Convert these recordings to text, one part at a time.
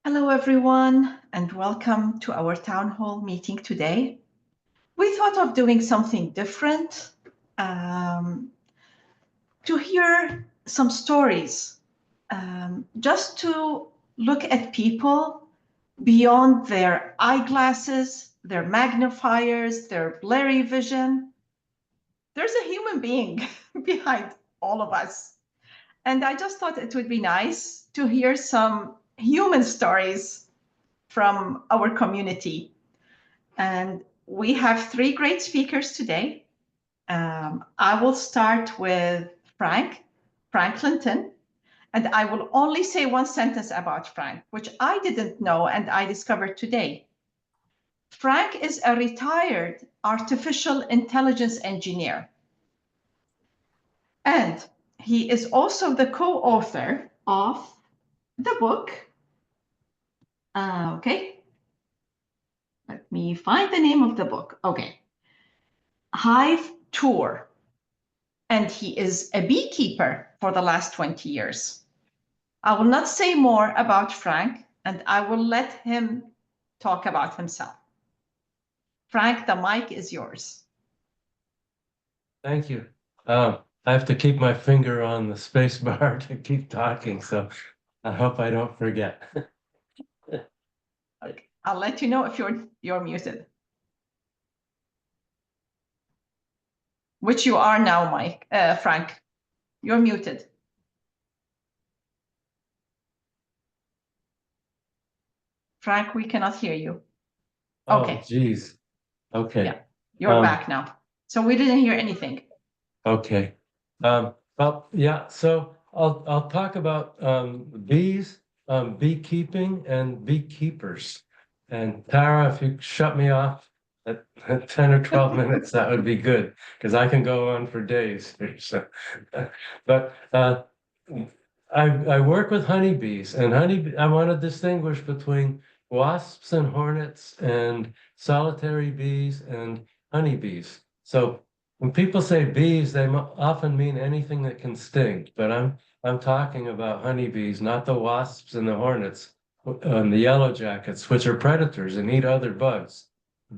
Hello, everyone, and welcome to our town hall meeting today. We thought of doing something different to hear some stories, just to look at people beyond their eyeglasses, their magnifiers, their blurry vision. There's a human being behind all of us. And I just thought it would be nice to hear some human stories from our community. And we have three great speakers today. I will start with Frank Linton, and I will only say one sentence about Frank, which I didn't know and I discovered today. Frank is a retired artificial intelligence engineer, and he is also the co-author of the book. Okay, let me find the name of the book. Okay, Hive Tour. And he is a beekeeper for the last 20 years. I will not say more about Frank, and I will let him talk about himself. Frank, the mic is yours. Thank you. I have to keep my finger on the space bar to keep talking, so I hope I don't forget. Okay. I'll let you know if you're muted. Which you are now, Frank. You're muted. Frank, we cannot hear you. Okay. Oh, geez. Okay. Yeah, you're back now. So we didn't hear anything. Okay. Well, yeah, so I'll talk about bees, beekeeping and beekeepers. And Tara, if you shut me off at 10 or 12 minutes, that would be good, because I can go on for days here. So, but I work with honeybees, and I want to distinguish between wasps and hornets and solitary bees and honeybees. So when people say bees, they often mean anything that can sting, but I'm talking about honeybees, not the wasps and the hornets and the yellow jackets, which are predators and eat other bugs.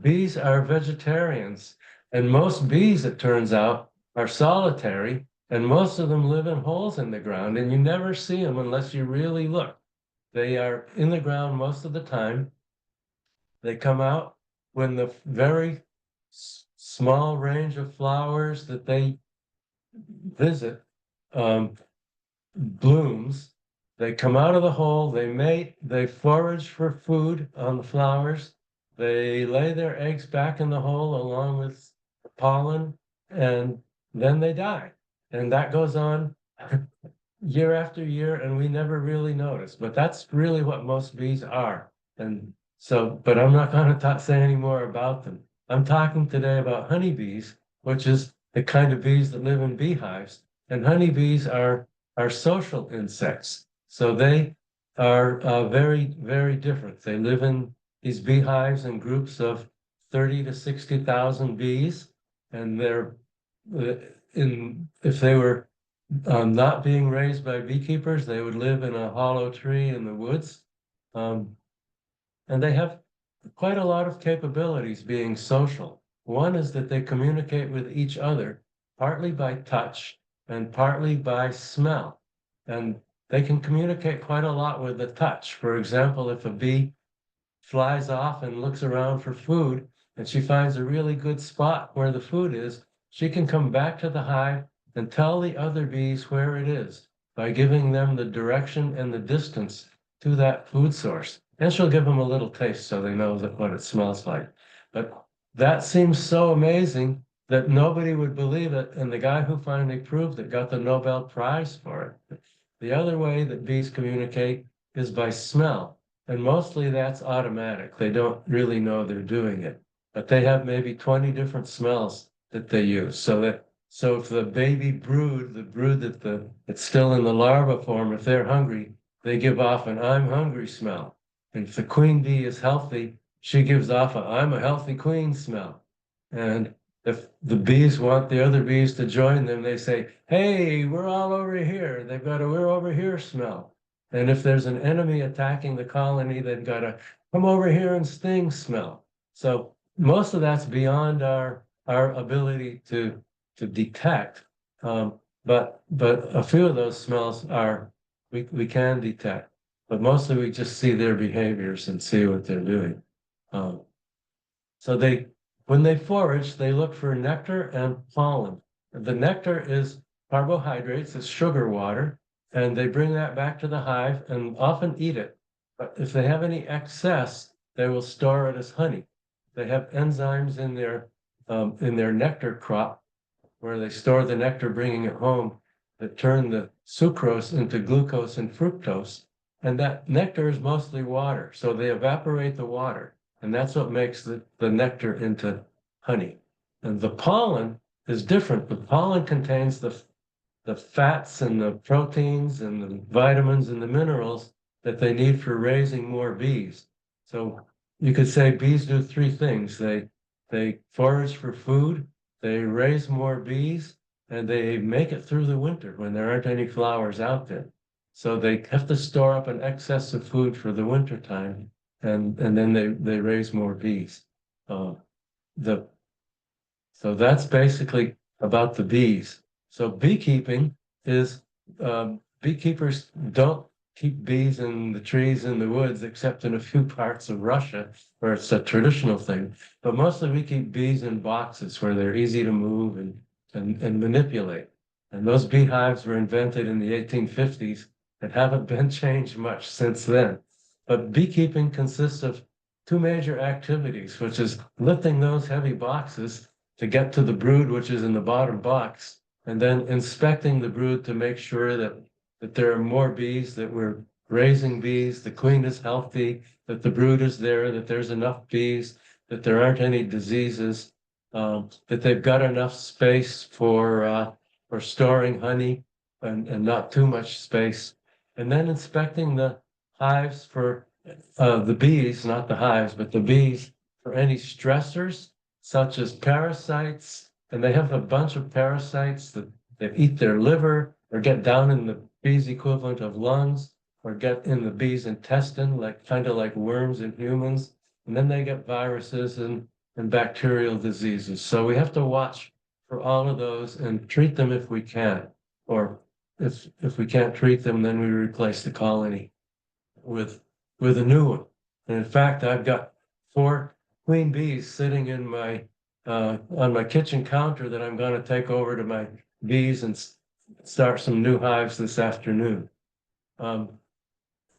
Bees are vegetarians, and most bees, it turns out, are solitary, and most of them live in holes in the ground, and you never see them unless you really look. They are in the ground most of the time. They come out when the very small range of flowers that they visit blooms. They come out of the hole, they mate, they forage for food on the flowers, they lay their eggs back in the hole along with pollen, and then they die. And that goes on year after year, and we never really notice. But that's really what most bees are. And so, but I'm not going to say any more about them. I'm talking today about honeybees, which is the kind of bees that live in beehives. And honeybees are social insects. So they are very, very different. They live in these beehives in groups of 30 to 60,000 bees. And they're if they were not being raised by beekeepers, they would live in a hollow tree in the woods. And they have quite a lot of capabilities being social. One is that they communicate with each other, partly by touch and partly by smell. And they can communicate quite a lot with the touch. For example, if a bee flies off and looks around for food and she finds a really good spot where the food is, she can come back to the hive and tell the other bees where it is by giving them the direction and the distance to that food source. And she'll give them a little taste so they know what it smells like. But that seems so amazing that nobody would believe it. And the guy who finally proved it got the Nobel Prize for it. The other way that bees communicate is by smell. And mostly that's automatic. They don't really know they're doing it. But they have maybe 20 different smells that they use. So if the baby brood, the brood that's still in the larva form, if they're hungry, they give off an I'm hungry smell. And if the queen bee is healthy, she gives off a I'm a healthy queen smell. And if the bees want the other bees to join them, they say, hey, we're all over here. They've got a we're over here smell. And if there's an enemy attacking the colony, they've got to come over here and sting smell. So most of that's beyond our ability to detect. But a few of those smells we can detect, but mostly we just see their behaviors and see what they're doing. Um, so when they forage, they look for nectar and pollen. The nectar is carbohydrates, it's sugar water, and they bring that back to the hive and often eat it. But if they have any excess, they will store it as honey. They have enzymes in their nectar crop where they store the nectar, bringing it home, that turn the sucrose into glucose and fructose. And that nectar is mostly water. So they evaporate the water. And that's what makes the nectar into honey. And the pollen is different. The pollen contains the fats and the proteins and the vitamins and the minerals that they need for raising more bees. So you could say bees do three things. They forage for food, they raise more bees, and they make it through the winter when there aren't any flowers out there. So they have to store up an excess of food for the winter time, and then they raise more bees. Uh, the so that's basically about the bees. So beekeeping is beekeepers don't keep bees in the trees in the woods, except in a few parts of Russia where it's a traditional thing. But mostly we keep bees in boxes where they're easy to move and manipulate. And those beehives were invented in the 1850s and haven't been changed much since then. But beekeeping consists of two major activities, which is lifting those heavy boxes to get to the brood, which is in the bottom box, and then inspecting the brood to make sure that there are more bees, that we're raising bees, the queen is healthy, that the brood is there, that there's enough bees, that there aren't any diseases, that they've got enough space for storing honey and not too much space. And then inspecting the hives for the bees, not the hives, but the bees for any stressors such as parasites. And they have a bunch of parasites that eat their liver or get down in the bee's equivalent of lungs or get in the bee's intestine, like kind of like worms in humans. And then they get viruses and bacterial diseases. So we have to watch for all of those and treat them if we can. Or if we can't treat them, then we replace the colony with with a new one. And in fact, I've got 4 queen bees sitting in my on my kitchen counter that I'm going to take over to my bees and start some new hives this afternoon. Um,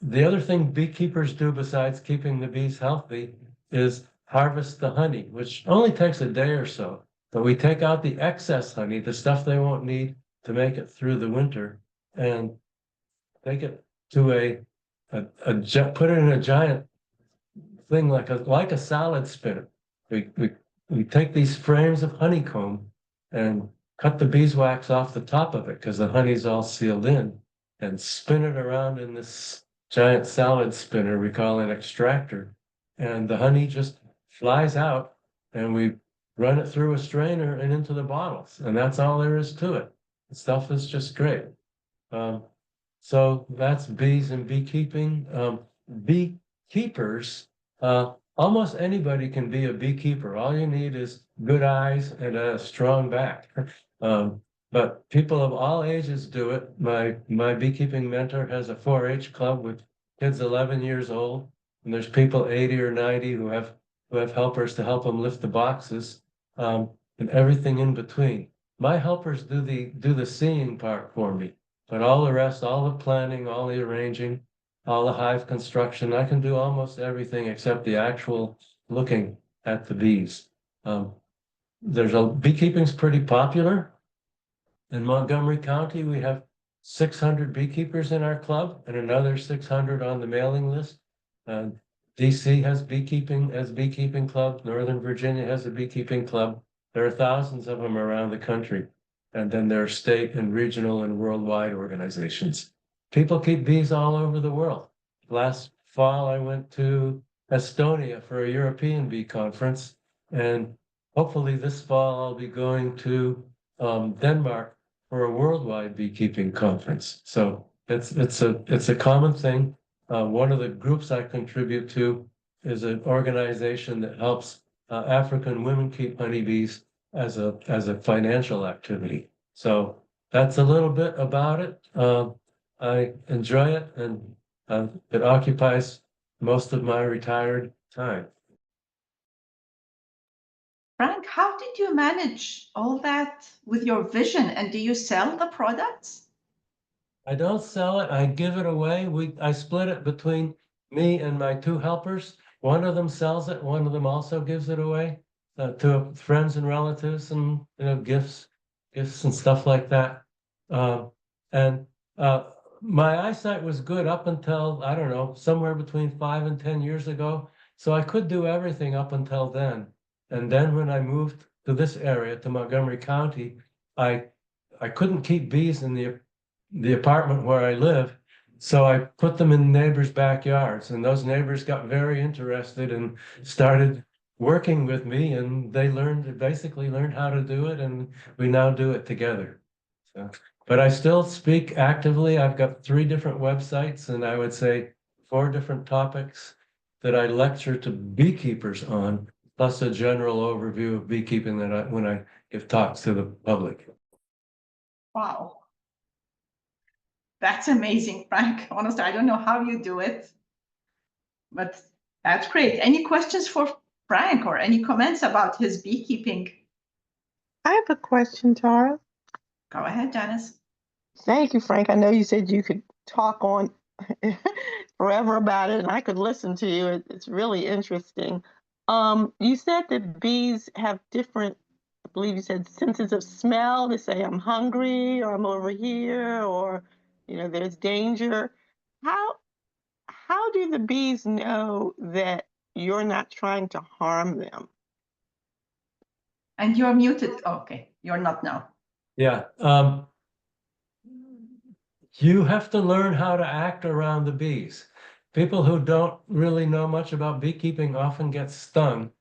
the other thing beekeepers do besides keeping the bees healthy is harvest the honey, which only takes a day or so. But we take out the excess honey, the stuff they won't need to make it through the winter, and take it to put it in a giant thing like a salad spinner. We take these frames of honeycomb and cut the beeswax off the top of it because the honey's all sealed in, and spin it around in this giant salad spinner we call an extractor. And the honey just flies out and we run it through a strainer and into the bottles. And that's all there is to it. The stuff is just great. Um, so that's bees and beekeeping. Beekeepers, almost anybody can be a beekeeper. All you need is good eyes and a strong back. But people of all ages do it. My beekeeping mentor has a 4-H club with kids 11 years old, and there's people 80 or 90 who have helpers to help them lift the boxes, and everything in between. My helpers do the seeing part for me. But all the rest, all the planning, all the arranging, all the hive construction, I can do almost everything except the actual looking at the bees. Um, beekeeping's pretty popular. In Montgomery County, we have 600 beekeepers in our club and another 600 on the mailing list. DC has beekeeping club. Northern Virginia has a beekeeping club. There are thousands of them around the country. And then there are state and regional and worldwide organizations. People keep bees all over the world. Last fall, I went to Estonia for a European bee conference. And hopefully this fall, I'll be going to Denmark for a worldwide beekeeping conference. So it's a common thing. One of the groups I contribute to is an organization that helps African women keep honeybees as a financial activity. So that's a little bit about it. I enjoy it, and it occupies most of my retired time. Frank, how did you manage all that with your vision? And do you sell the products? I don't sell it. I give it away. I split it between me and my two helpers. One of them sells it. One of them also gives it away to friends and relatives, and gifts and stuff like that. Uh, and my eyesight was good up until, I don't know, somewhere between 5 and 10 years ago. So I could do everything up until then. And then when I moved to this area, to Montgomery County, I I couldn't keep bees in the apartment where I live. So I put them in neighbors' backyards, and those neighbors got very interested and started working with me, and they basically learned how to do it, and we now do it together. So, but I still speak actively. I've got 3 different websites, and I would say 4 different topics that I lecture to beekeepers on, plus a general overview of beekeeping when I give talks to the public. Wow. That's amazing, Frank. Honestly, I don't know how you do it, but that's great. Any questions for Frank or any comments about his beekeeping? I have a question, Tara. Go ahead, Janice. Thank you, Frank. I know you said you could talk on forever about it, and I could listen to you. It's really interesting. You said that bees have different, I believe you said, senses of smell. They say, I'm hungry, or I'm over here, or there's danger. How how do the bees know that you're not trying to harm them? And you're muted. Okay, you're not now. Yeah. You have to learn how to act around the bees. People who don't really know much about beekeeping often get stung.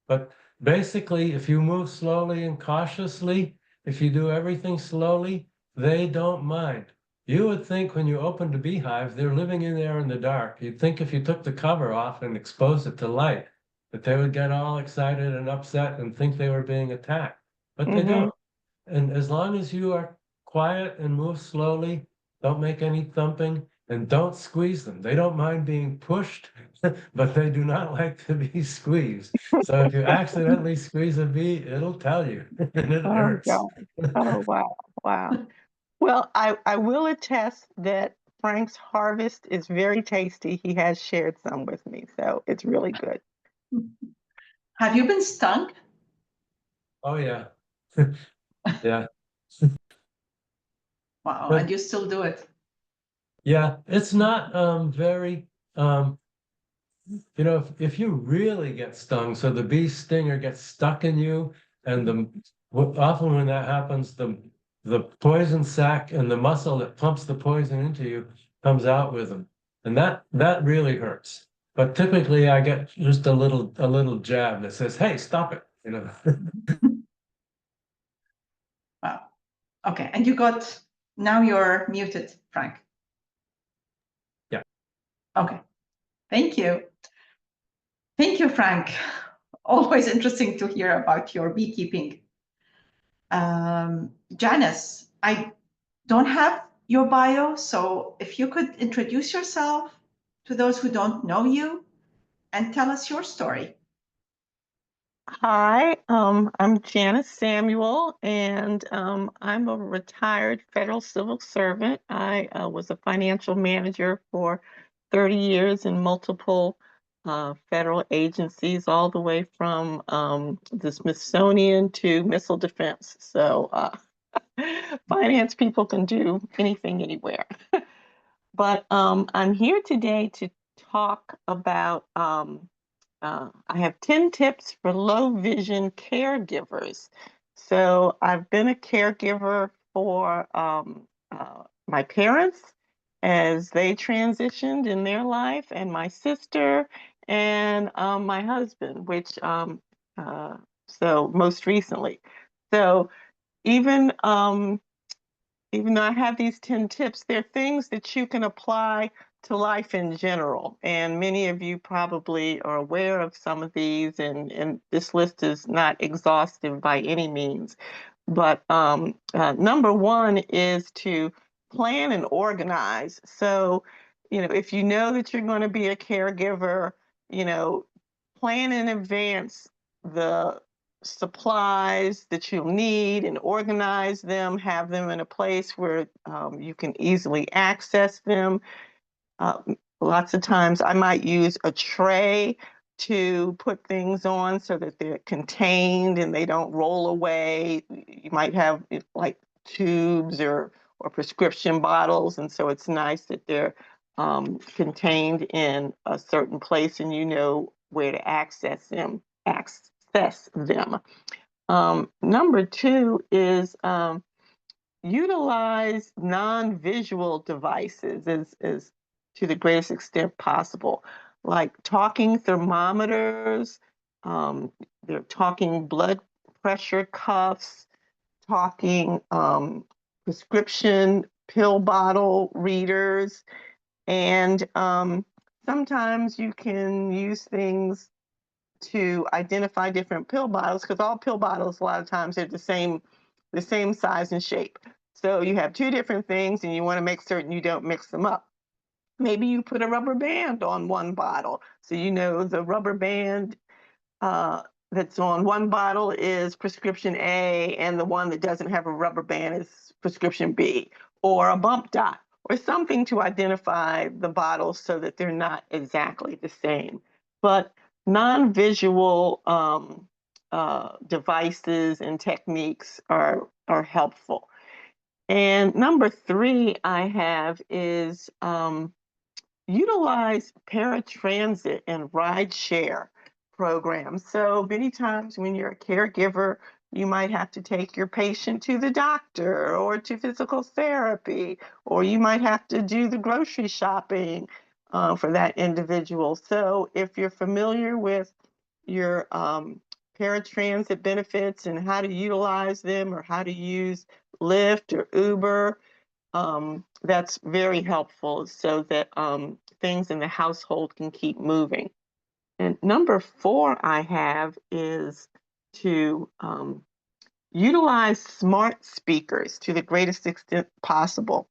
But basically, if you move slowly and cautiously, if you do everything slowly, they don't mind. You would think when you opened a beehive, they're living in there in the dark. You'd think if you took the cover off and exposed it to light, that they would get all excited and upset and think they were being attacked. But they Mm-hmm. don't. And as long as you are quiet and move slowly, don't make any thumping, and don't squeeze them. They don't mind being pushed, but they do not like to be squeezed. So if you accidentally squeeze a bee, it'll tell you, and it Oh, hurts. God. Oh, wow. Wow. Well, I will attest that Frank's harvest is very tasty. He has shared some with me, so it's really good. Have you been stung? Oh yeah. Yeah. Wow, and But you still do it. yeah, it's not very if you really get stung, so the bee stinger gets stuck in you, and often when that happens, the poison sac and the muscle that pumps the poison into you comes out with them, and that really hurts. But typically, I get just a little jab that says, "Hey, stop it!" Wow. Okay, and now you're muted, Frank. Yeah. Okay, thank you. Thank you, Frank. Always interesting to hear about your beekeeping. Janice, I don't have your bio, so if you could introduce yourself to those who don't know you and tell us your story. Hi, I'm Janice Samuel, and I'm a retired federal civil servant. I was a financial manager for 30 years in multiple federal agencies, all the way from the Smithsonian to missile defense. So finance people can do anything, anywhere. But I'm here today to talk about I have 10 tips for low vision caregivers. So I've been a caregiver for my parents as they transitioned in their life, and my sister, and my husband, which so most recently. So even even though I have these 10 tips, they're things that you can apply to life in general. And many of you probably are aware of some of these, and this list is not exhaustive by any means. But number one is to plan and organize. So, if you know that you're going to be a caregiver, you know, plan in advance the supplies that you'll need and organize them, have them in a place where you can easily access them. Uh, Lots of times I might use a tray to put things on so that they're contained and they don't roll away. You might have like tubes or prescription bottles, and so it's nice that they're contained in a certain place and you know where to access them. Number two is utilize non-visual devices as to the greatest extent possible, like talking thermometers, um, they're talking blood pressure cuffs, talking prescription pill bottle readers, and sometimes you can use things to identify different pill bottles, because all pill bottles a lot of times are the same size and shape. So you have two different things and you want to make certain you don't mix them up. Maybe you put a rubber band on one bottle, so you know the rubber band uh, that's on one bottle is prescription A, and the one that doesn't have a rubber band is prescription B, or a bump dot, or something to identify the bottles so that they're not exactly the same. But non-visual devices and techniques are helpful. And number three I have is utilize paratransit and ride share programs. So many times when you're a caregiver, you might have to take your patient to the doctor or to physical therapy, or you might have to do the grocery shopping for that individual. So if you're familiar with your paratransit benefits and how to utilize them, or how to use Lyft or Uber, that's very helpful so that things in the household can keep moving. And number four I have is to utilize smart speakers to the greatest extent possible.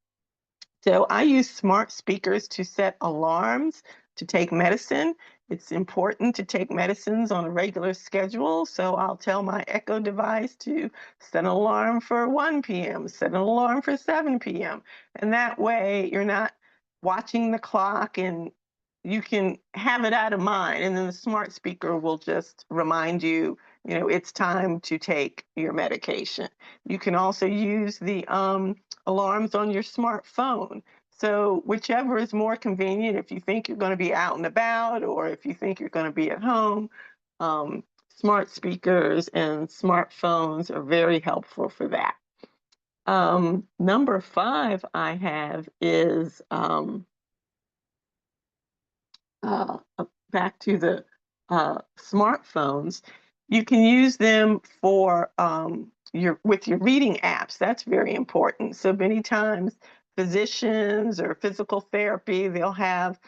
So I use smart speakers to set alarms to take medicine. It's important to take medicines on a regular schedule. So I'll tell my Echo device to set an alarm for 1 p.m., set an alarm for 7 p.m. And that way you're not watching the clock, and you can have it out of mind. And then the smart speaker will just remind you, it's time to take your medication. You can also use the alarms on your smartphone. So whichever is more convenient, if you think you're going to be out and about, or if you think you're going to be at home, smart speakers and smartphones are very helpful for that. Number five I have is back to the smartphones. You can use them for with your reading apps. That's very important. So many times physicians or physical therapy, they'll have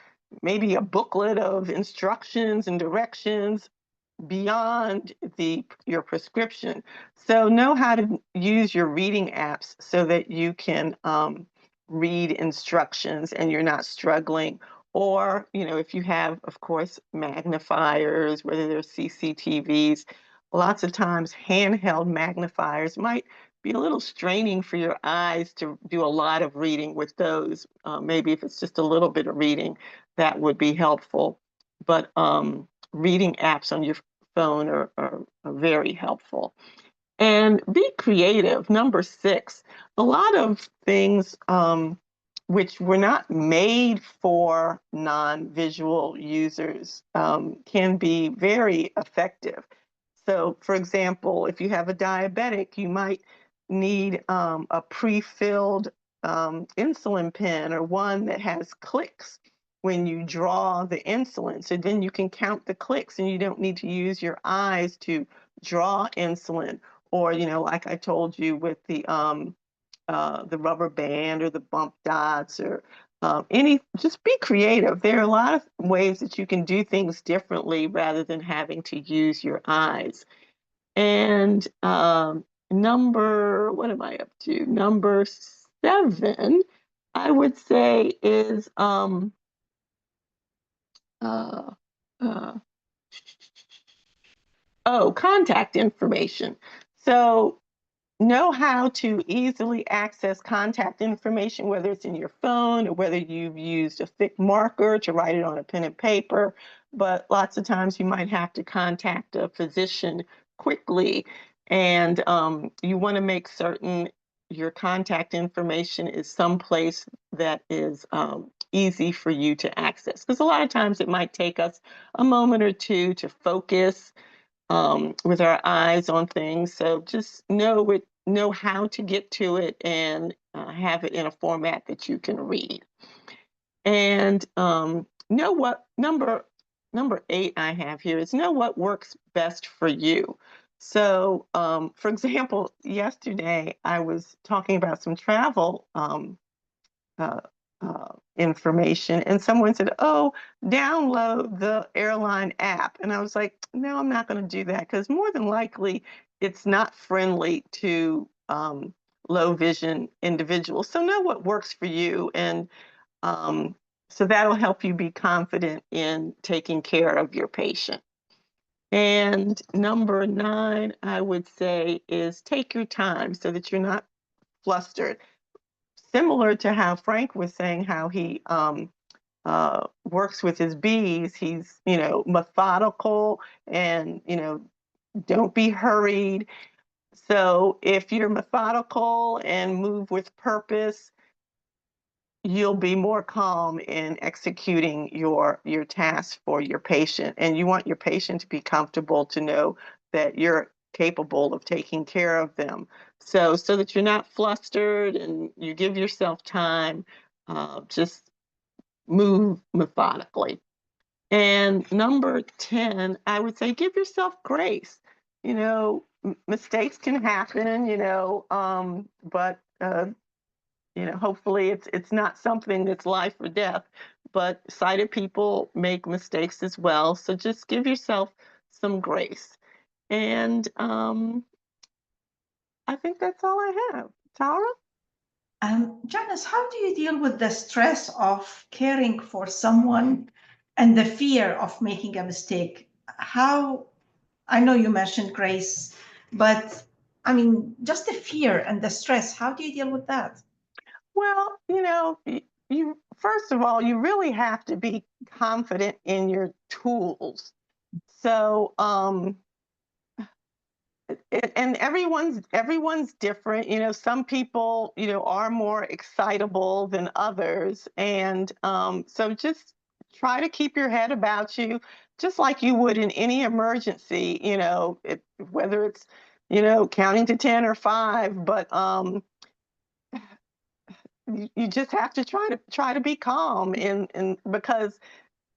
maybe a booklet of instructions and directions beyond your prescription. So know how to use your reading apps so that you can read instructions and you're not struggling. Or, if you have, of course, magnifiers, whether they're CCTVs, lots of times handheld magnifiers might be a little straining for your eyes to do a lot of reading with those. Maybe if it's just a little bit of reading, that would be helpful. But reading apps on your phone are very helpful. And be creative. Number six, a lot of things which were not made for non-visual users can be very effective. So, for example, if you have a diabetic, you might need a pre-filled insulin pen, or one that has clicks when you draw the insulin. So then you can count the clicks and you don't need to use your eyes to draw insulin. Or, like I told you with the the rubber band or the bump dots or just be creative. There are a lot of ways that you can do things differently rather than having to use your eyes. And what am I up to? Number 7, I would say is uh, uh, contact information. So know how to easily access contact information, whether it's in your phone or whether you've used a thick marker to write it on a pen and paper. But lots of times you might have to contact a physician quickly, and you want to make certain your contact information is someplace that is easy for you to access. Because a lot of times it might take us a moment or two to focus with our eyes on things. So just know how to get to it and have it in a format that you can read. And know what number 8 I have here is know what works best for you. So, for example, yesterday I was talking about some travel uh, information, and someone said, "Oh, download the airline app," and I was like, "No, I'm not going to do that because more than likely it's not friendly to low vision individuals. So know what works for you, and um, so that'll help you be confident in taking care of your patient." And number 9, I would say, is take your time so that you're not flustered. Similar to how Frank was saying how he works with his bees, he's, methodical and, don't be hurried. So if you're methodical and move with purpose, you'll be more calm in executing your task for your patient. And you want your patient to be comfortable to know that you're capable of taking care of them. So that you're not flustered and you give yourself time, just move methodically. And number 10, I would say give yourself grace. Mistakes can happen, but hopefully it's not something that's life or death, but sighted people make mistakes as well. So just give yourself some grace. And I think that's all I have. Tara? Janice, how do you deal with the stress of caring for someone and the fear of making a mistake? I know you mentioned grace, but I mean, just the fear and the stress, how do you deal with that? Well, you first of all, you really have to be confident in your tools. So, and everyone's different. Some people, are more excitable than others, and so just try to keep your head about you, just like you would in any emergency. Whether it's counting to 10 or 5, but you just have to try to be calm, and because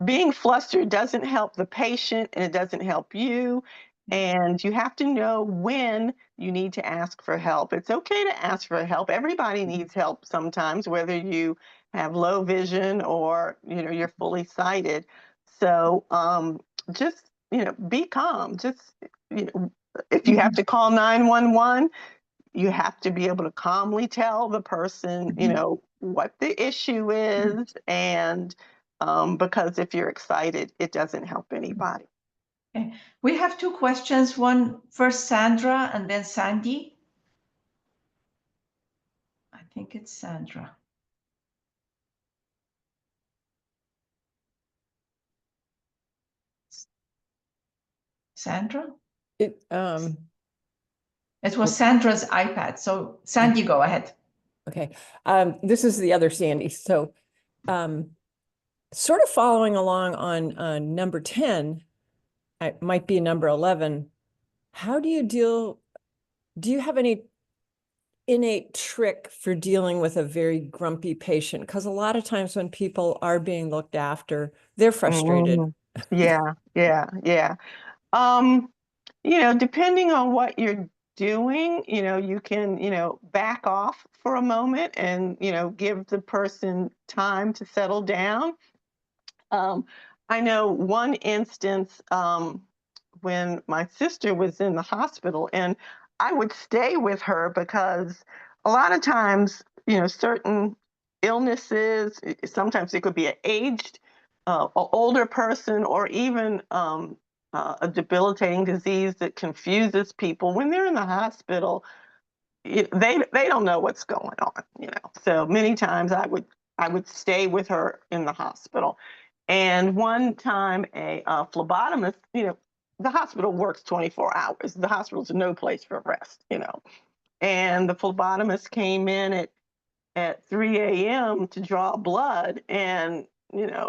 being flustered doesn't help the patient and it doesn't help you. And you have to know when you need to ask for help. It's okay to ask for help. Everybody needs help sometimes, whether you have low vision or you're fully sighted. So just be calm. Just if you have to call 911, you have to be able to calmly tell the person, what the issue is, and because if you're excited, it doesn't help anybody. Okay. We have 2 questions. One first, Sandra, and then Sandy. I think it's Sandra. Sandra? It was Sandra's iPad. So Sandy, go ahead. Okay. This is the other Sandy. So sort of following along on number 10, it might be number 11. How do you have any innate trick for dealing with a very grumpy patient? Because a lot of times when people are being looked after, they're frustrated. Yeah. Depending on what you're doing, you can, back off for a moment and, give the person time to settle down. I know one instance when my sister was in the hospital, and I would stay with her because a lot of times, certain illnesses, sometimes it could be an aged, older person, or even a debilitating disease that confuses people. When they're in the hospital, they don't know what's going on. So many times I would stay with her in the hospital. And one time a phlebotomist, the hospital works 24 hours. The hospital's no place for rest. And the phlebotomist came in at 3 a.m. to draw blood, and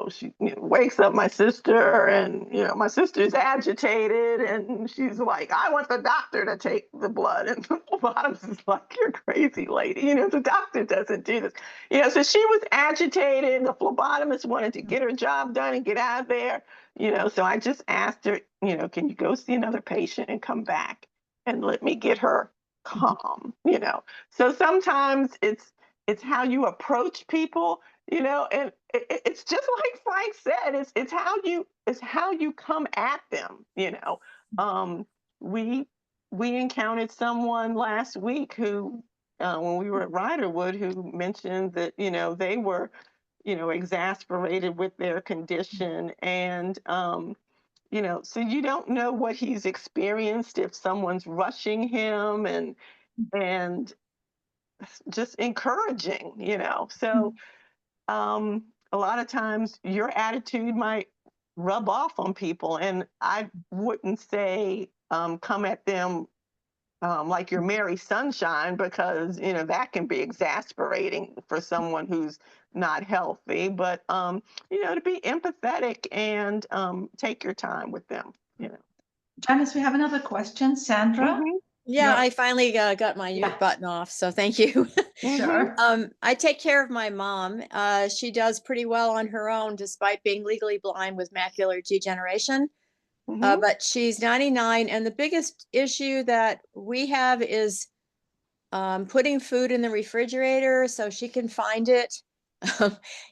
she wakes up my sister, and my sister's agitated, and she's like, I want the doctor to take the blood. And the phlebotomist is like, you're crazy, lady, the doctor doesn't do this. So she was agitated. The phlebotomist wanted to get her job done and get out of there. So I just asked her, can you go see another patient and come back and let me get her calm. So sometimes it's how you approach people, and it's just like Frank said, it's how you come at them. We encountered someone last week who, when we were at Riderwood, who mentioned that they were exasperated with their condition, and so you don't know what he's experienced, if someone's rushing him, and just encouraging. So a lot of times your attitude might rub off on people, and I wouldn't say come at them like you're Mary Sunshine, because that can be exasperating for someone who's not healthy. But to be empathetic and take your time with them. Janice, we have another question. Sandra? Yeah, You're- I finally got my mute button off, so thank you. Sure. I take care of my mom. She does pretty well on her own, despite being legally blind with macular degeneration. But she's 99, and the biggest issue that we have is putting food in the refrigerator so she can find it.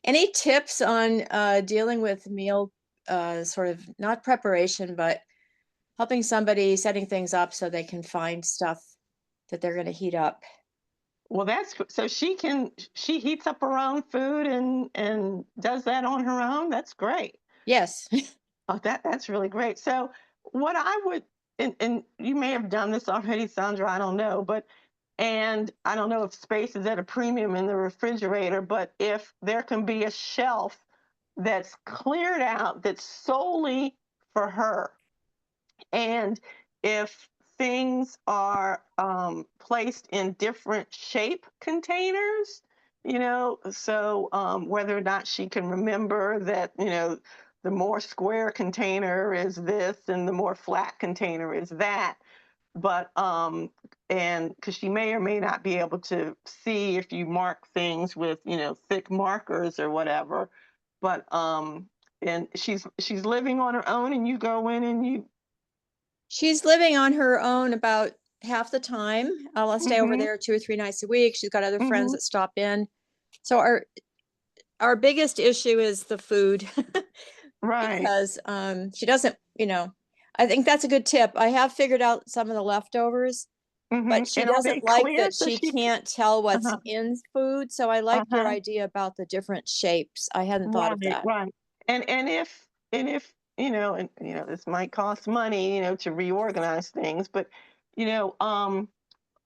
Any tips on dealing with meal, sort of not preparation, but helping somebody, setting things up so they can find stuff that they're going to heat up? Well, that's so she heats up her own food and does that on her own. That's great. Yes. Oh, that's really great. So what I would, and you may have done this already, Sandra, I don't know, and I don't know if space is at a premium in the refrigerator, but if there can be a shelf that's cleared out that's solely for her, and if things are placed in different shape containers, so whether or not she can remember that, the more square container is this and the more flat container is that. But and because she may or may not be able to see if you mark things with thick markers or whatever. But and she's living on her own, and you go in and you She's living on her own about half the time. I'll stay over there 2 or 3 nights a week. She's got other friends that stop in. So our biggest issue is the food. right. Because she doesn't, I think that's a good tip. I have figured out some of the leftovers, but she And are they doesn't like clear that so she she can't tell what's in food. So I like your uh-huh. idea about the different shapes. I hadn't thought of that. Right. And if and this might cost money, to reorganize things, but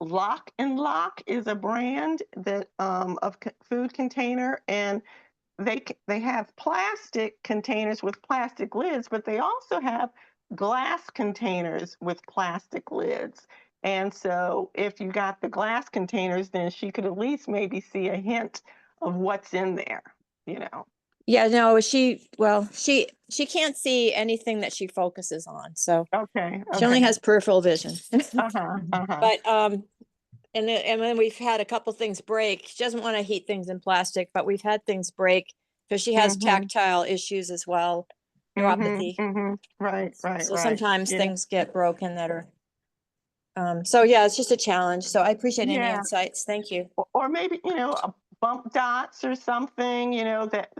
Lock and Lock is a brand that of food container, and they have plastic containers with plastic lids, but they also have glass containers with plastic lids. And so if you got the glass containers, then she could at least maybe see a hint of what's in there. Yeah, no, she can't see anything that she focuses on. So Okay. she only has peripheral vision. Uh-huh. But and then we've had a couple things break. She doesn't want to heat things in plastic, but we've had things break because she has tactile issues as well, neuropathy. Right. So sometimes Yeah. things get broken that are So yeah, it's just a challenge. So I appreciate any Yeah. insights. Thank you. Or maybe, a bump dots or something, that,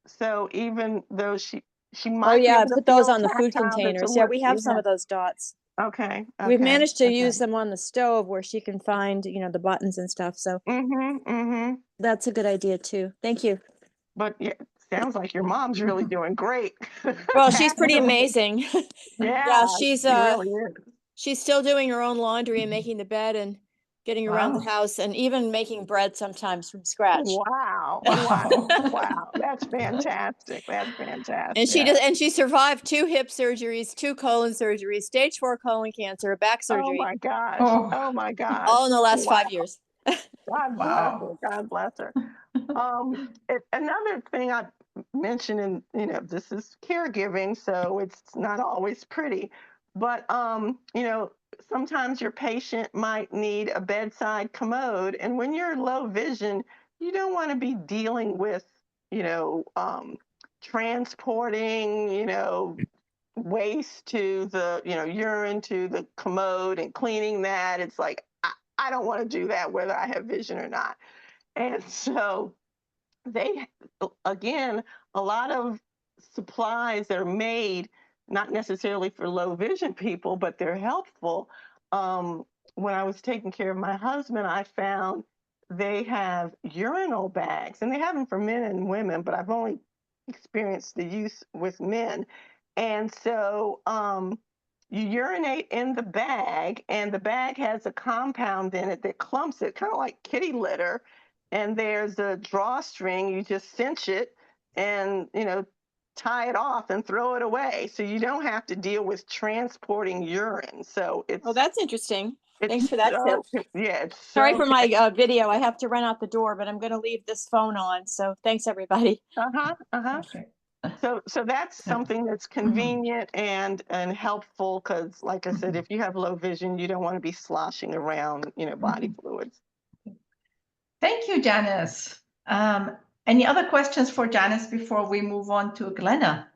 so even though she Oh might be yeah, able to put those feel on the food tactile, that's a containers. Yeah, little, we have some of those dots. okay. We've Okay. managed to Okay. use them on the stove where she can find, the buttons and stuff. So that's a good idea too. Thank you. But yeah, sounds like your mom's really doing great. Well, she's pretty Actually, amazing. yeah, Yeah, she's she really is. she's still doing her own laundry and making the bed and getting around the Wow. house and even making bread sometimes from scratch. Wow, Wow. wow, that's fantastic. That's fantastic. And she survived 2 hip surgeries, 2 colon surgeries, stage 4 colon cancer, a back Oh surgery, my gosh. Oh. Oh my gosh. all in the last Wow. 5 years. God bless her. Wow. God bless her. Another thing I mentioned, and this is caregiving, so it's not always pretty, but sometimes your patient might need a bedside commode, and when you're low vision, you don't want to be dealing with, transporting, waste to the, urine to the commode and cleaning that. It's like I don't want to do that whether I have vision or not. And so they, again, a lot of supplies that are made not necessarily for low vision people, but they're helpful. When I was taking care of my husband, I found they have urinal bags, and they have them for men and women, but I've only experienced the use with men. And so you urinate in the bag, and the bag has a compound in it that clumps it, kind of like kitty litter. And there's a drawstring, you just cinch it and, tie it off and throw it away. So you don't have to deal with transporting urine. So Oh, that's interesting. Thanks it's for that tip. yeah, it's Sorry so for my video. I have to run out the door, but I'm going to leave this phone on. So thanks, everybody. Okay. So that's something that's convenient and helpful, because like I said, if you have low vision, you don't want to be sloshing around, body fluids. Thank you, Janice. Any other questions for Janice before we move on to Glenna?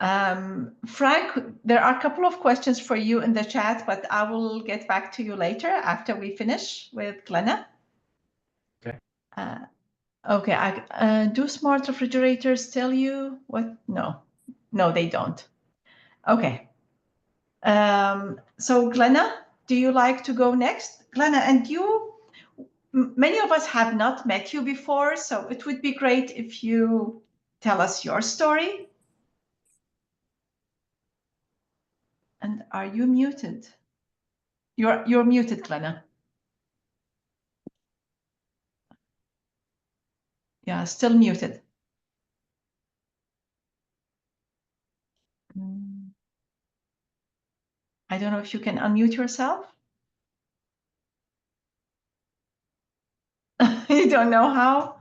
Frank, there are a couple of questions for you in the chat, but I will get back to you later after we finish with Glenna. Okay. Okay. Do smart refrigerators tell you what? No, they don't. Okay. So Glenna, do you like to go next? Glenna, and you, many of us have not met you before, so it would be great if you tell us your story. And are you muted? You're muted, Glenna. Yeah, still muted. I don't know if you can unmute yourself. You don't know how?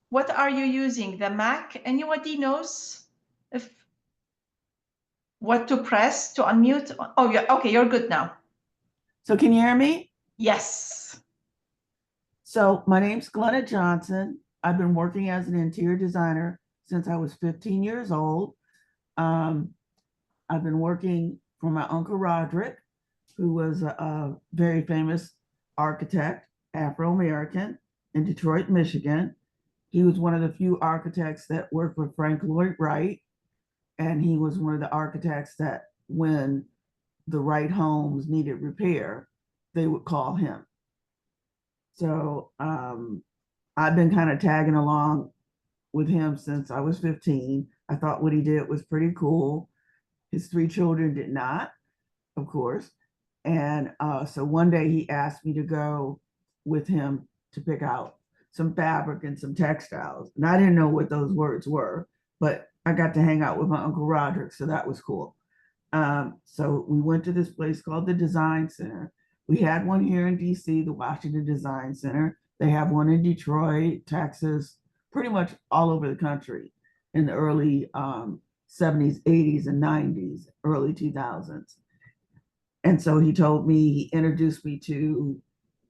What are you using? The Mac? Anybody knows what to press to unmute? Oh, yeah. Okay, you're good now. So can you hear me? Yes. So my name's Glenna Johnson. I've been working as an interior designer since I was 15 years old. I've been working for my Uncle Roderick, who was a very famous architect, Afro-American in Detroit, Michigan. He was one of the few architects that worked with Frank Lloyd Wright. And he was one of the architects that when the Wright homes needed repair, they would call him. So I've been kind of tagging along with him since I was 15. I thought what he did was pretty cool. His 3 children did not, of course. And so one day he asked me to go with him to pick out some fabric and some textiles. And I didn't know what those words were, but I got to hang out with my Uncle Roderick, so that was cool. So we went to this place called the Design Center. We had one here in DC, the Washington Design Center. They have one in Detroit, Texas, pretty much all over the country in the early 70s, 80s, and 90s, early 2000s. And so he told me, he introduced me to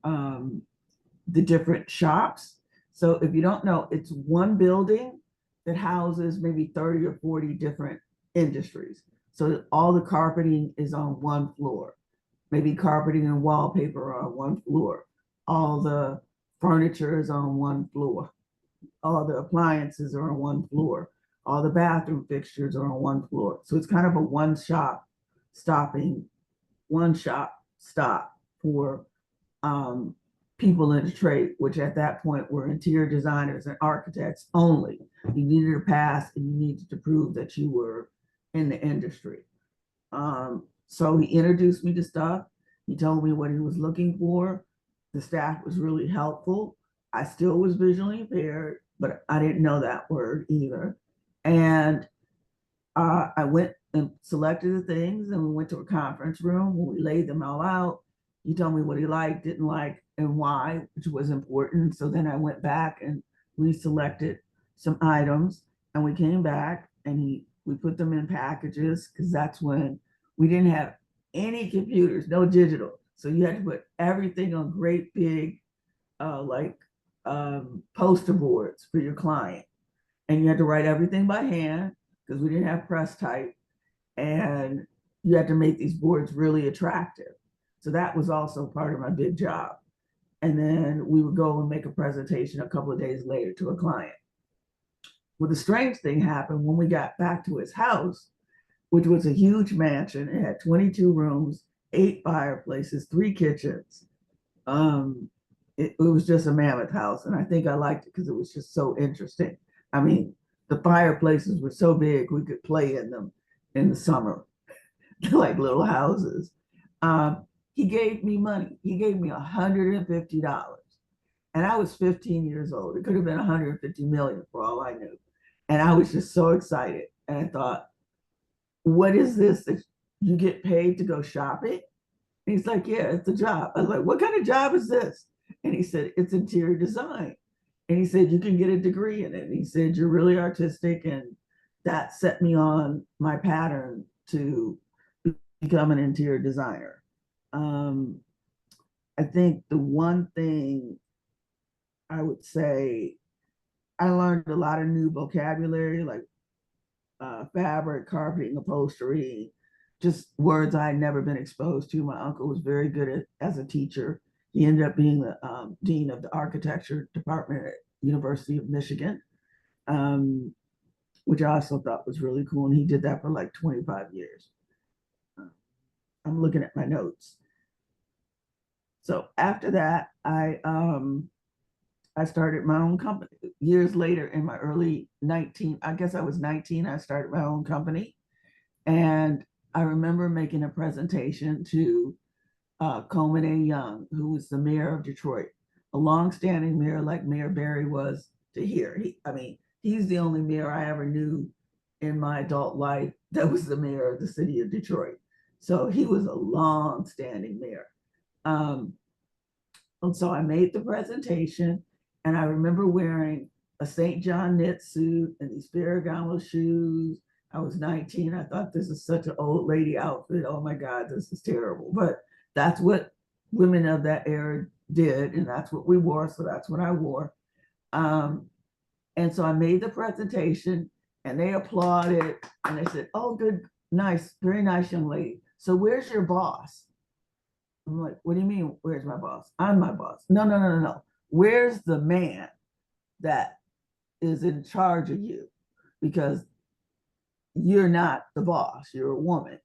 the different shops. So if you don't know, it's one building that houses maybe 30 or 40 different industries. So all the carpeting is on one floor. Maybe carpeting and wallpaper are on one floor. All the furniture is on one floor. All the appliances are on one floor. All the bathroom fixtures are on one floor. So it's kind of a one shop stop for people in the trade, which at that point were interior designers and architects only. You needed a pass and you needed to prove that you were in the industry. So he introduced me to stuff. He told me what he was looking for. The staff was really helpful. I still was visually impaired, but I didn't know that word either. And I went and selected the things, and we went to a conference room where we laid them all out. He told me what he liked, didn't like, and why, which was important. So then I went back and we selected some items, and we came back and we put them in packages, because that's when we didn't have any computers, no digital. So you had to put everything on great big poster boards for your client. And you had to write everything by hand because we didn't have press type. And you had to make these boards really attractive. So that was also part of my big job. And then we would go and make a presentation a couple of days later to a client. Well, the strange thing happened when we got back to his house, which was a huge mansion. It had 22 rooms, 8 fireplaces, 3 kitchens. It was just a mammoth house. And I think I liked it because it was just so interesting. I mean, the fireplaces were so big, we could play in them in the summer, like little houses. He gave me money. He gave me $150. And I was 15 years old. It could have been 150 million for all I knew. And I was just so excited. And I thought, what is this that you get paid to go shopping? And he's like, yeah, it's a job. I was like, what kind of job is this? And he said, it's interior design. And he said, you can get a degree in it. And he said, you're really artistic. And that set me on my pattern to become an interior designer. I think the one thing I would say, I learned a lot of new vocabulary, like fabric, carpeting, upholstery, just words I had never been exposed to. My uncle was very good as a teacher. He ended up being the dean of the architecture department at University of Michigan, which I also thought was really cool. And he did that for like 25 years. I'm looking at my notes. So after that, I started my own company. Years later, in my early 19, I guess I was 19, I started my own company. And I remember making a presentation to Coleman A. Young, who was the mayor of Detroit, a longstanding mayor like Mayor Barry was to here. He's the only mayor I ever knew in my adult life that was the mayor of the city of Detroit. So he was a longstanding mayor. And so I made the presentation, and I remember wearing a St. John knit suit and these Ferragamo shoes. I was 19. I thought, this is such an old lady outfit. Oh my God, this is terrible. But that's what women of that era did, and that's what we wore. So that's what I wore. And so I made the presentation, and they applauded, and they said, oh, good, nice, very nice young lady. So where's your boss? I'm like, what do you mean, where's my boss? I'm my boss. No. Where's the man that is in charge of you? Because you're not the boss, you're a woman.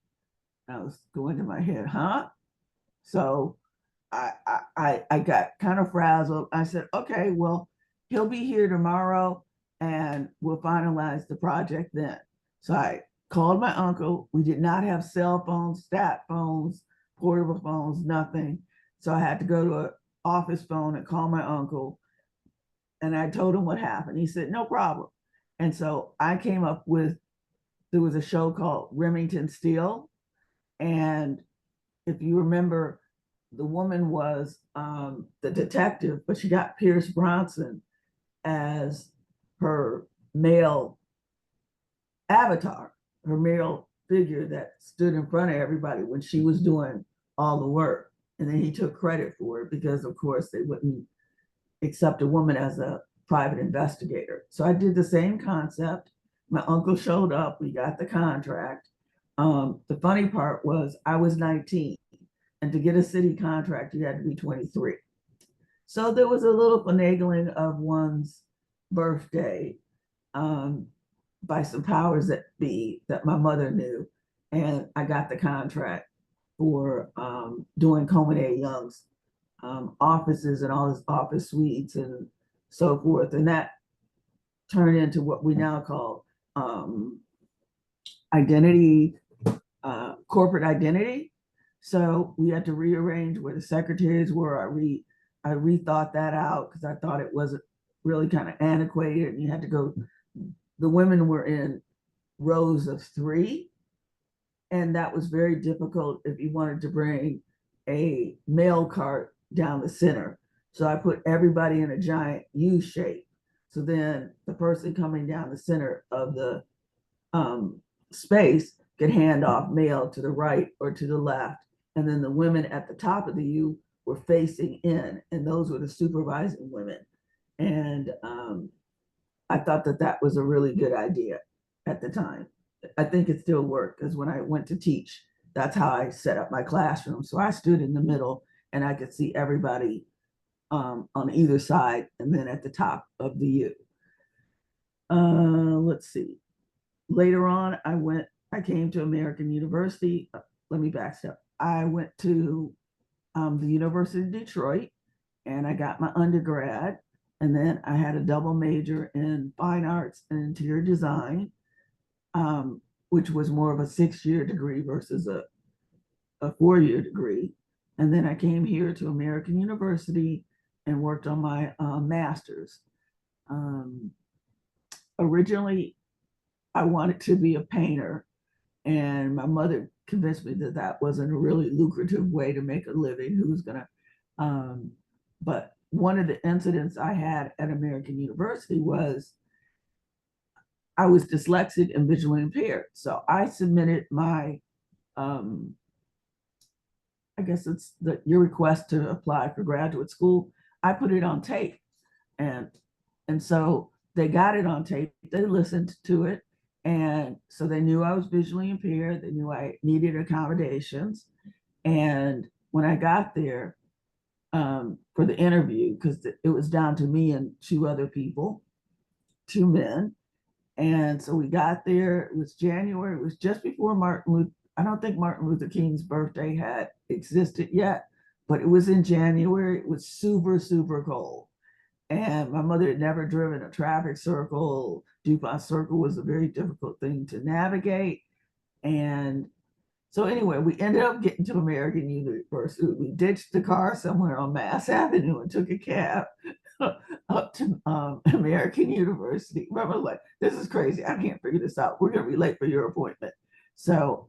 I was going to my head, huh? So I got kind of frazzled. I said, okay, well, he'll be here tomorrow and we'll finalize the project then. So I called my uncle. We did not have cell phones, stat phones, portable phones, nothing. So I had to go to an office phone and call my uncle. And I told him what happened. He said, no problem. And so I came up with, there was a show called Remington Steele. And if you remember, the woman was the detective, but she got Pierce Bronson as her male avatar, her male figure that stood in front of everybody when she was doing all the work. And then he took credit for it because, of course, they wouldn't accept a woman as a private investigator. So I did the same concept. My uncle showed up, we got the contract. The funny part was I was 19, and to get a city contract, you had to be 23. So there was a little finagling of one's birthday by some powers that be that my mother knew. And I got the contract for doing Coleman A. Young's offices and all his office suites and so forth. And that turned into what we now call identity, corporate identity. So we had to rearrange where the secretaries were. I rethought that out because I thought it wasn't really kind of antiquated, and you had to go, the women were in rows of 3, and that was very difficult if you wanted to bring a mail cart down the center. So I put everybody in a giant U shape. So then the person coming down the center of the space could hand off mail to the right or to the left. And then the women at the top of the U were facing in, and those were the supervising women. And I thought that that was a really good idea at the time. I think it still worked, because when I went to teach, that's how I set up my classroom. So I stood in the middle and I could see everybody on either side, and then at the top of the U. Let's see. Later on, I came to American University. Let me back step. I went to the University of Detroit, and I got my undergrad. And then I had a double major in fine arts and interior design, which was more of a 6-year degree versus a 4-year degree. And then I came here to American University and worked on my master's. Originally, I wanted to be a painter, and my mother convinced me that that wasn't a really lucrative way to make a living. Who's gonna, but one of the incidents I had at American University was I was dyslexic and visually impaired. So I submitted my, I guess it's your request to apply for graduate school. I put it on tape, and so they got it on tape. They listened to it, and so they knew I was visually impaired. They knew I needed accommodations. And when I got there for the interview, because it was down to me and 2 other people, 2 men. And so we got there. It was January. It was just before I don't think Martin Luther King's birthday had existed yet, but it was in January. It was super, super cold. And my mother had never driven a traffic circle. DuPont Circle was a very difficult thing to navigate. And so anyway, we ended up getting to American University. We ditched the car somewhere on Mass Avenue and took a cab up to American University. Remember, like, this is crazy. I can't figure this out. We're going to be late for your appointment. So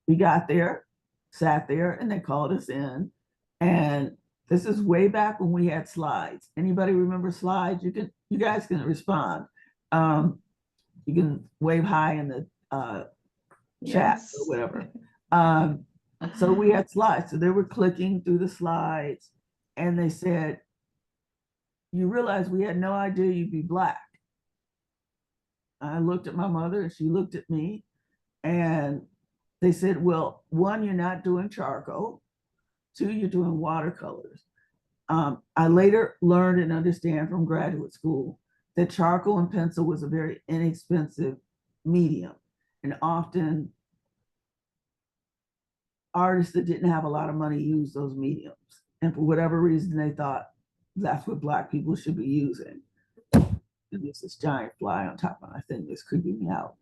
we got there, sat there, and they called us in. And this is way back when we had slides. Anybody remember slides? You guys can respond. You can wave hi in the chat Yes. or whatever. So we had slides. So they were clicking through the slides, and they said, "You realize we had no idea you'd be Black." I looked at my mother, and she looked at me, and they said, "Well, 1, you're not doing charcoal. 2, you're doing watercolors." I later learned and understand from graduate school that charcoal and pencil was a very inexpensive medium. And often artists that didn't have a lot of money used those mediums. And for whatever reason, they thought that's what Black people should be using. And there's this giant fly on top of my thing that's creeping me out.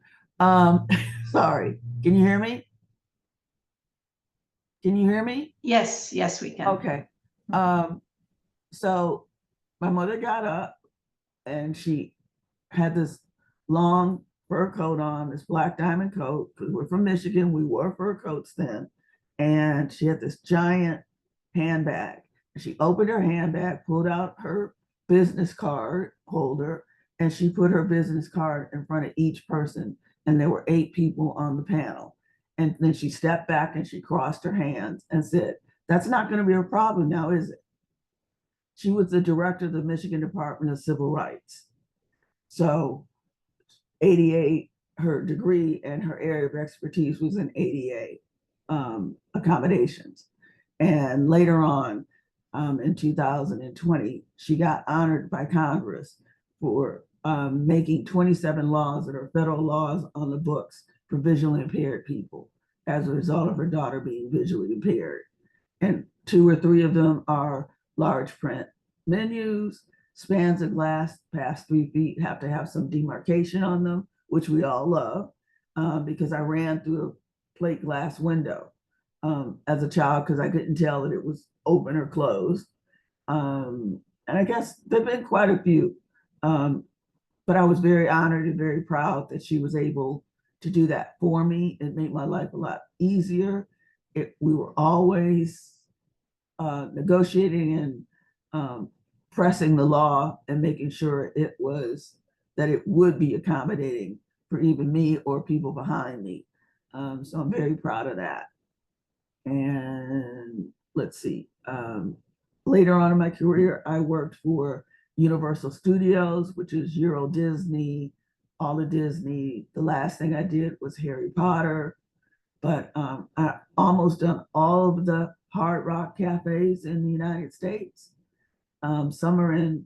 Sorry, can you hear me? Can you hear me? Yes, yes, we can. Okay. So my mother got up, and she had this long fur coat on, this black diamond coat, because we're from Michigan. We wore fur coats then. And she had this giant handbag. She opened her handbag, pulled out her business card holder, and she put her business card in front of each person. And there were 8 people on the panel. And then she stepped back and she crossed her hands and said, "That's not going to be a problem now, is it?" She was the director of the Michigan Department of Civil Rights. So 88, her degree and her area of expertise was in ADA accommodations. And later on, in 2020, she got honored by Congress for making 27 laws that are federal laws on the books for visually impaired people as a result of her daughter being visually impaired. And 2 or 3 of them are large print menus. Spans of glass past 3 feet have to have some demarcation on them, which we all love, because I ran through a plate glass window as a child because I couldn't tell that it was open or closed. And I guess there've been quite a few, but I was very honored and very proud that she was able to do that for me. It made my life a lot easier. We were always negotiating and pressing the law and making sure it would be accommodating for even me or people behind me. So I'm very proud of that. And let's see, later on in my career, I worked for Universal Studios, which is Euro Disney, all of Disney. The last thing I did was Harry Potter, but I almost done all of the Hard Rock cafes in the United States. Some are in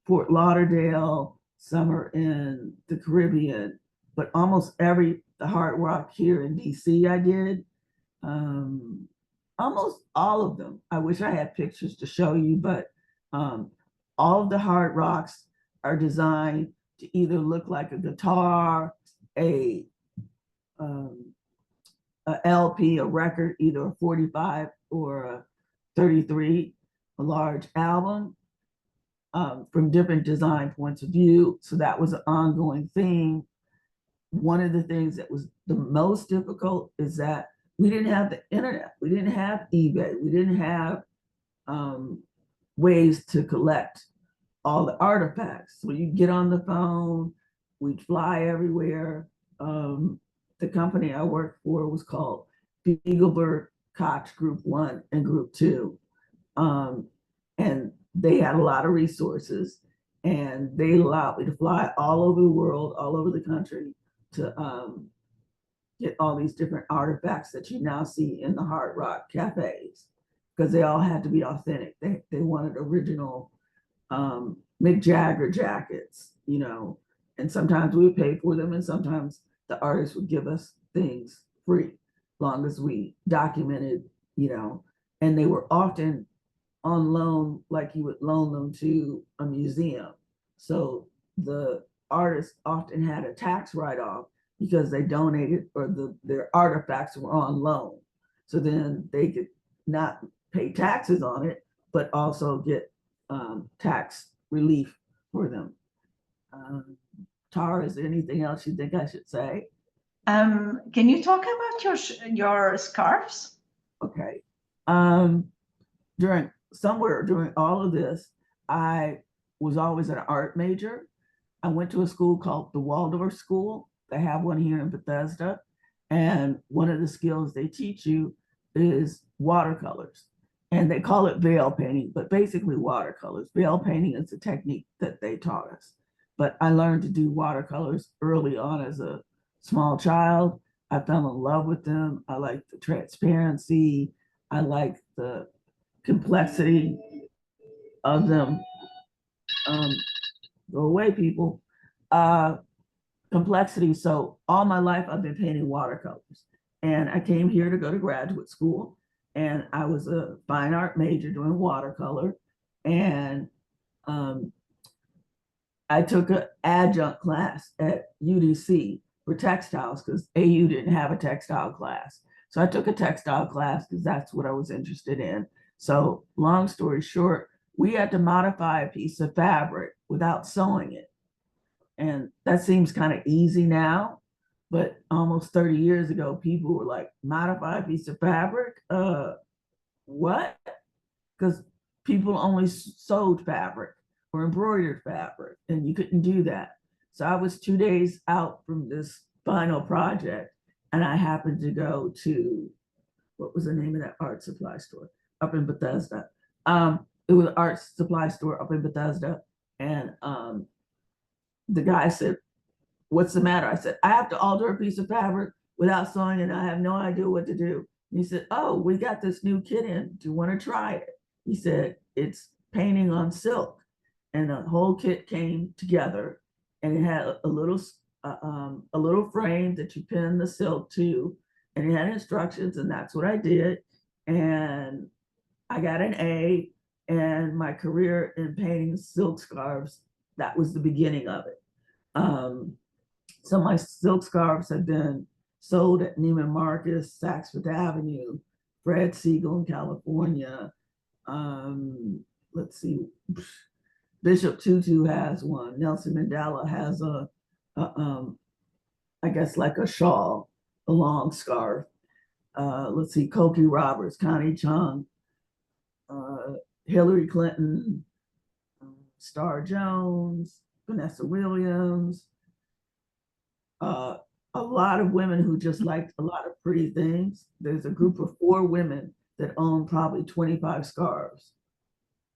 Fort Lauderdale, some are in the Caribbean, but almost the Hard Rock here in DC I did. Almost all of them. I wish I had pictures to show you, but all of the Hard Rocks are designed to either look like a guitar, a LP, a record, either a 45 or a 33, a large album, from different design points of view. So that was an ongoing thing. One of the things that was the most difficult is that we didn't have the internet. We didn't have eBay. We didn't have ways to collect all the artifacts. So you get on the phone, we'd fly everywhere. The company I worked for was called Beaglebird Koch Group 1 and Group 2. And they had a lot of resources, and they allowed me to fly all over the world, all over the country to get all these different artifacts that you now see in the Hard Rock cafes, because they all had to be authentic. They wanted original Mick Jagger jackets, and sometimes we would pay for them, and sometimes the artists would give us things free, long as we documented, and they were often on loan, like you would loan them to a museum. So the artists often had a tax write-off because they donated, or their artifacts were on loan. So then they could not pay taxes on it, but also get tax relief for them. Tara, is there anything else you think I should say? Can you talk about your scarves? Okay. During all of this, I was always an art major. I went to a school called the Waldorf School. They have one here in Bethesda. And one of the skills they teach you is watercolors. And they call it veil painting, but basically watercolors. Veil painting is a technique that they taught us. But I learned to do watercolors early on as a small child. I fell in love with them. I like the transparency. I like the complexity of them. Go away, people. Complexity. So all my life I've been painting watercolors. And I came here to go to graduate school, and I was a fine art major doing watercolor. And I took an adjunct class at UDC for textiles because AU didn't have a textile class. So I took a textile class because that's what I was interested in. So long story short, we had to modify a piece of fabric without sewing it. And that seems kind of easy now, but almost 30 years ago, people were like, modify a piece of fabric? What? Because people only sewed fabric or embroidered fabric, and you couldn't do that. So I was 2 days out from this final project, and I happened to go to, what was the name of that art supply store up in Bethesda? It was an art supply store up in Bethesda, and the guy said, what's the matter? I said, I have to alter a piece of fabric without sewing and I have no idea what to do. He said, oh, we got this new kit in. Do you want to try it? He said, it's painting on silk. And the whole kit came together and it had a little frame that you pin the silk to, and it had instructions, and that's what I did. And I got an A, and my career in painting silk scarves, that was the beginning of it. So my silk scarves have been sold at Neiman Marcus, Saks Fifth Avenue, Fred Siegel in California. Let's see, Bishop Tutu has one. Nelson Mandela has I guess like a shawl, a long scarf. Let's see, Cokie Roberts, Connie Chung, Hillary Clinton, Star Jones, Vanessa Williams, a lot of women who just liked a lot of pretty things. There's a group of 4 women that own probably 25 scarves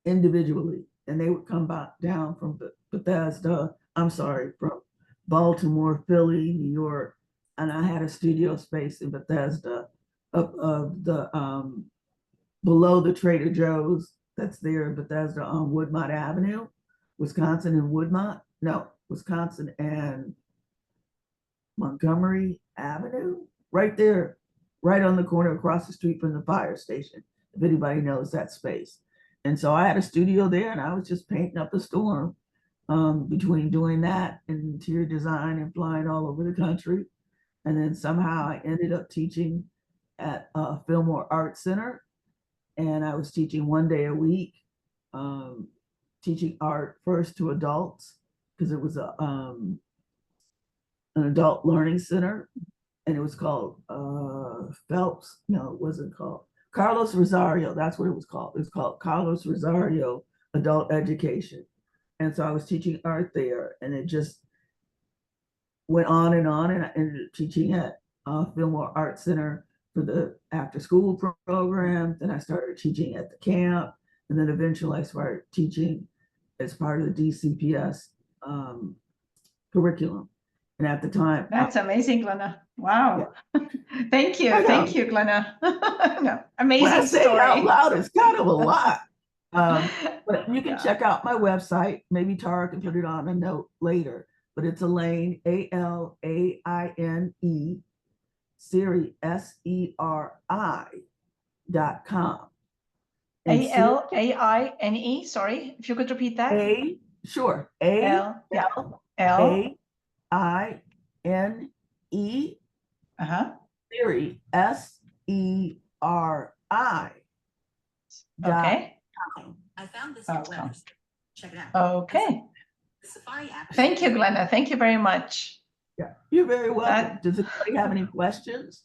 individually, and they would come back down from Bethesda, from Baltimore, Philly, New York, and I had a studio space in Bethesda of the below the Trader Joe's that's there in Bethesda on Woodmont Avenue, Wisconsin and Montgomery Avenue, right there, right on the corner across the street from the fire station, if anybody knows that space. And so I had a studio there and I was just painting up a storm between doing that and interior design and flying all over the country. And then somehow I ended up teaching at Fillmore Art Center, and I was teaching 1 day a week, teaching art first to adults, because it was an adult learning center, and it was called Phelps. No, it wasn't called Carlos Rosario. That's what it was called. It was called Carlos Rosario Adult Education. And so I was teaching art there, and it just went on, and I ended up teaching at Fillmore Art Center for the after school program. Then I started teaching at the camp, and then eventually I started teaching as part of the DCPS curriculum. And at the time, That's amazing, Glenna. Wow. Yeah. Thank you, Glenna. No, amazing when I say story. it out loud, it's kind of a lot. But you can check out my website. Maybe Tara can put it on a note later. But it's Elaine, ALAINE, Seri, SERI.com. ALAINE, sorry, if you could repeat that. Sure. ALAINE. Seri, SERI. Okay. I found this on Glenna. Check it out. Okay. The Safari app. Thank you, Glenna. Thank you very much. Yeah, you're very welcome. Does anybody have any questions?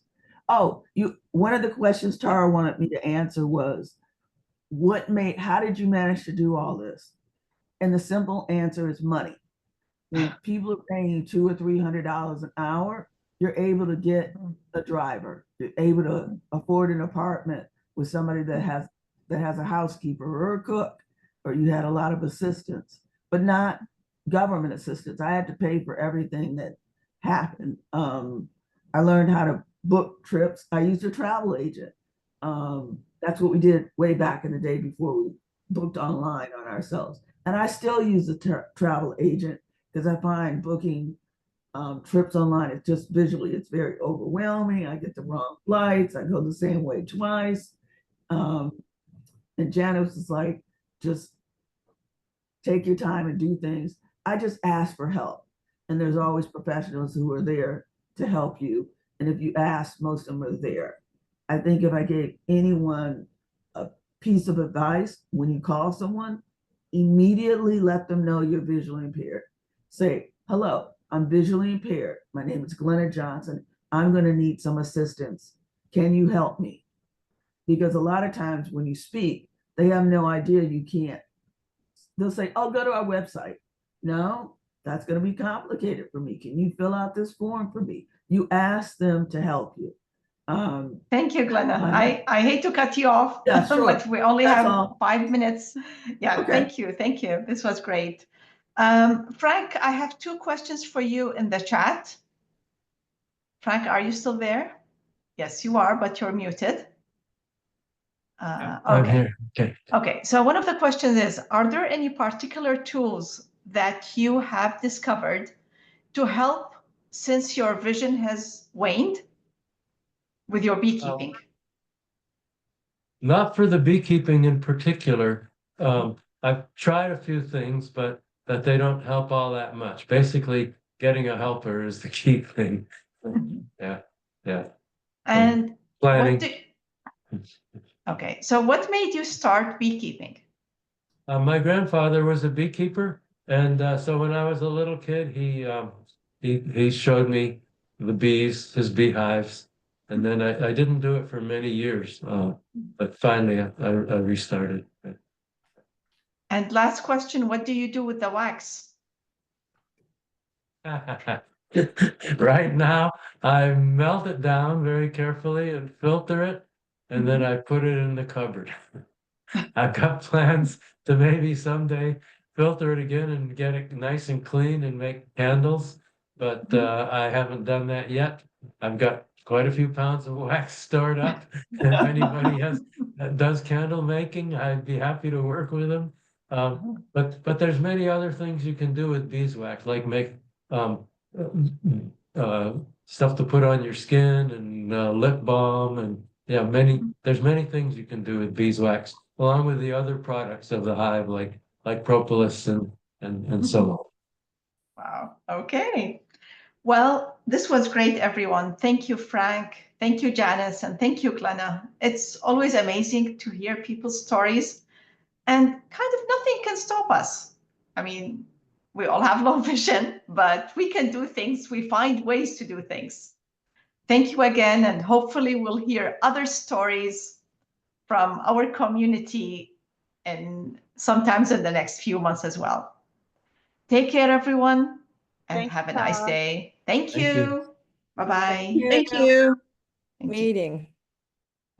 Oh, one of the questions Tara wanted me to answer was, how did you manage to do all this? And the simple answer is money. When people are paying you $200 or $300 an hour, you're able to get a driver. You're able to afford an apartment with somebody that has a housekeeper or a cook, or you had a lot of assistance, but not government assistance. I had to pay for everything that happened. I learned how to book trips. I used a travel agent. That's what we did way back in the day before we booked online on ourselves. And I still use a travel agent because I find booking trips online, it's just visually, it's very overwhelming. I get the wrong flights. I go the same way twice. And Janice was like, just take your time and do things. I just ask for help. And there's always professionals who are there to help you. And if you ask, most of them are there. I think if I gave anyone a piece of advice, when you call someone, immediately let them know you're visually impaired. Say, hello, I'm visually impaired. My name is Glenna Johnson. I'm going to need some assistance. Can you help me? Because a lot of times when you speak, they have no idea you can't. They'll say, oh, go to our website. No, that's going to be complicated for me. Can you fill out this form for me? You ask them to help you. Thank you, Glenna. I hate to cut you off, yeah, sure. but we only That's have all. 5 minutes. Yeah, Okay. thank you. Thank you. This was great. Frank, I have 2 questions for you in the chat. Frank, are you still there? Yes, you are, but you're muted. I'm Okay. here. Okay. Okay, so one of the questions is, are there any particular tools that you have discovered to help since your vision has waned with your beekeeping? Not for the beekeeping in particular. I've tried a few things, but that they don't help all that much. Basically, getting a helper is the key thing. Yeah, yeah. And Planning. Okay, so what made you start beekeeping? My grandfather was a beekeeper, and so when I was a little kid, he showed me the bees, his beehives, and then I didn't do it for many years, but finally I restarted. And last question, what do you do with the wax? Right now, I melt it down very carefully and filter it, and then I put it in the cupboard. I've got plans to maybe someday filter it again and get it nice and clean and make candles, but I haven't done that yet. I've got quite a few pounds of wax stored up. If anybody does candle making, I'd be happy to work with them. But there's many other things you can do with beeswax, like make stuff to put on your skin and lip balm and yeah, there's many things you can do with beeswax, along with the other products of the hive, like propolis and so on. Wow. Okay. Well, this was great, everyone. Thank you, Frank. Thank you, Janice, and thank you, Glenna. It's always amazing to hear people's stories, and kind of nothing can stop us. I mean, we all have low vision, but we can do things. We find ways to do things. Thank you again, and hopefully we'll hear other stories from our community and sometimes in the next few months as well. Take care, everyone, and Thanks, have a nice Todd. day. Thank Thank you. you. Bye-bye. Thank you. Thank you. Meeting.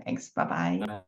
Thanks. Bye-bye.